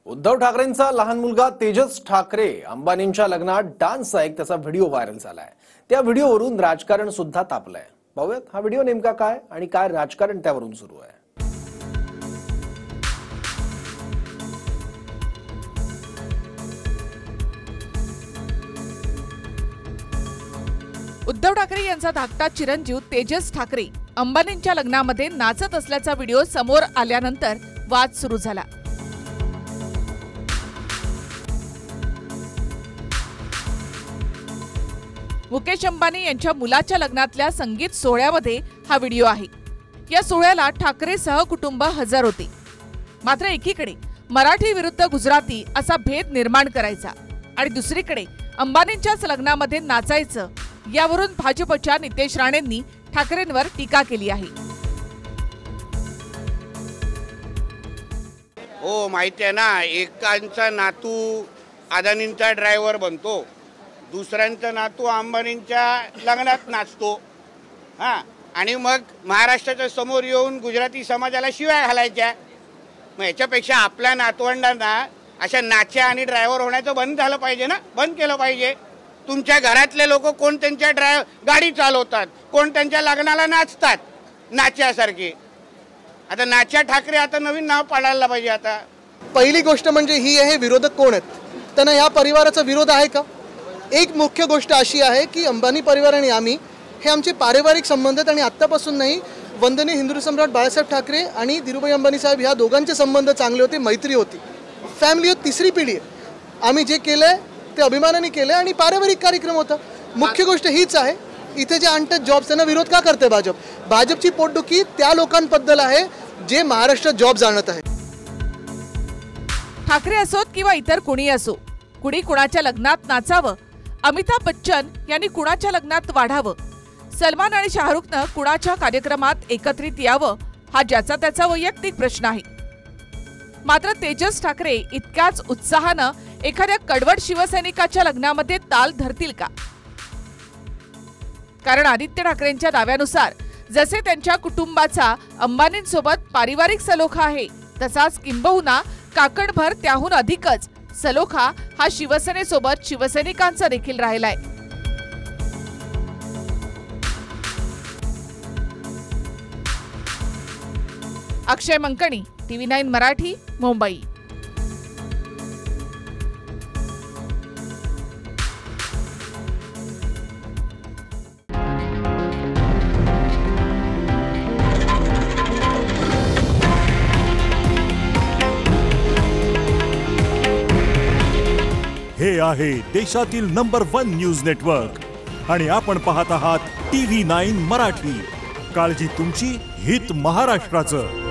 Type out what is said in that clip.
उद्धव ठाकरेंचा लहान मुलगा तेजस ठाकरे अंबानींच्या लग्नात डान्सचा एक त्याचा व्हिडिओ व्हायरल झालाय। त्या व्हिडिओवरून राजकारण सुद्धा तापलंय। पाहूयात हा व्हिडिओ नेमका काय आणि काय राजकारण त्यावरून सुरू आहे। उद्धव ठाकरे यांचा धाकटा चिरंजीव तेजस ठाकरे अंबानींच्या लग्नामध्ये नाचत असल्याचा व्हिडिओ समोर आल्यानंतर वाद सुरू झाला। मुकेश अंबानी यांच्या मुलाच्या लग्नातल्या संगीत सोहळ्यामध्ये हा व्हिडिओ आहे। या सोहळ्याला ठाकरे सहकुटुंब हजर होते। मात्र एकीकडे मराठी विरुद्ध गुजराती असा भेद निर्माण करायचा आणि दुसरीकडे अंबानींच्याच लग्नामध्ये नाचायचं यावरून भाजपच्या नितेश राणेंनी ठाकरेंवर टीका केली आहे। हो माहिती आहे ना, एकांचा नातू अदानींचा ड्रायव्हर बनतो, दुसऱ्यांचा नातू अंबानींच्या लग्नात नाचतो आणि मग महाराष्ट्राच्या समोर येऊन गुजराती समाजाला शिव्या घालायच्या। मग याच्यापेक्षा आपल्या नातवंडांना अशा नाच्या आणि ड्रायव्हर होण्याचं बंद झालं पाहिजे ना, बंद केलं पाहिजे। तुमच्या घरातले लोक कोण त्यांच्या गाडी चालवतात, कोण त्यांच्या लग्नाला नाचतात नाच्यासारखे। आता नाच्या ठाकरे आता नवीन नाव पाडायला पाहिजे। आता पहिली गोष्ट म्हणजे ही आहे, विरोधक कोण आहेत, त्यांना या परिवाराचा विरोध आहे का? एक मुख्य गोष्ट अशी आहे की अंबानी परिवार आणि आम्ही हे आमचे पारिवारिक संबंध आहेत आणि आत्तापासून नाही, वंदनीय हिंदू सम्राट बाळासाहेब ठाकरे आणि धीरूभाई अंबानी साहेब ह्या दोघांचे संबंध चांगले होते, मैत्री होती, फॅमिली होती, तिसरी पिढी आहे। आम्ही जे केलंय ते अभिमानाने केले आणि पारिवारिक कार्यक्रम होता। मुख्य गोष्ट हीच आहे, इथे जे आणतात जॉब्स त्यांना विरोध का करते भाजप? भाजपची पोटदुखी त्या लोकांबद्दल आहे जे महाराष्ट्रात जॉब जाणत आहे। ठाकरे असोत किंवा इतर कोणी असो, कुणी कुणाच्या लग्नात नाचावं, अमिताभ बच्चन यांनी कुणाच्या लग्नात वाढावं, सलमान आणि शाहरुखनं कुणाच्या कार्यक्रमात एकत्रित यावं, हा ज्याचा त्याचा वैयक्तिक प्रश्न आहे। मात्र तेजस ठाकरे इतक्याच उत्साहानं एखाद्या कडवट शिवसैनिकाच्या लग्नामध्ये ताल धरतील का? कारण आदित्य ठाकरेंच्या दाव्यानुसार जसे त्यांच्या कुटुंबाचा अंबानींसोबत पारिवारिक सलोखा आहे, तसाच किंबहुना काकडभर त्याहून अधिकच सलोखा हा शिवसेनेसोबत शिवसैनिकांचा देखील राहिलाय। अक्षय मंकणी, TV9 मराठी, मुंबई। हे आहे देशातील नंबर 1 न्यूज नेटवर्क आणि आपण पाहत आहात TV9 मराठी। काळजी तुमची, हित महाराष्ट्राचं।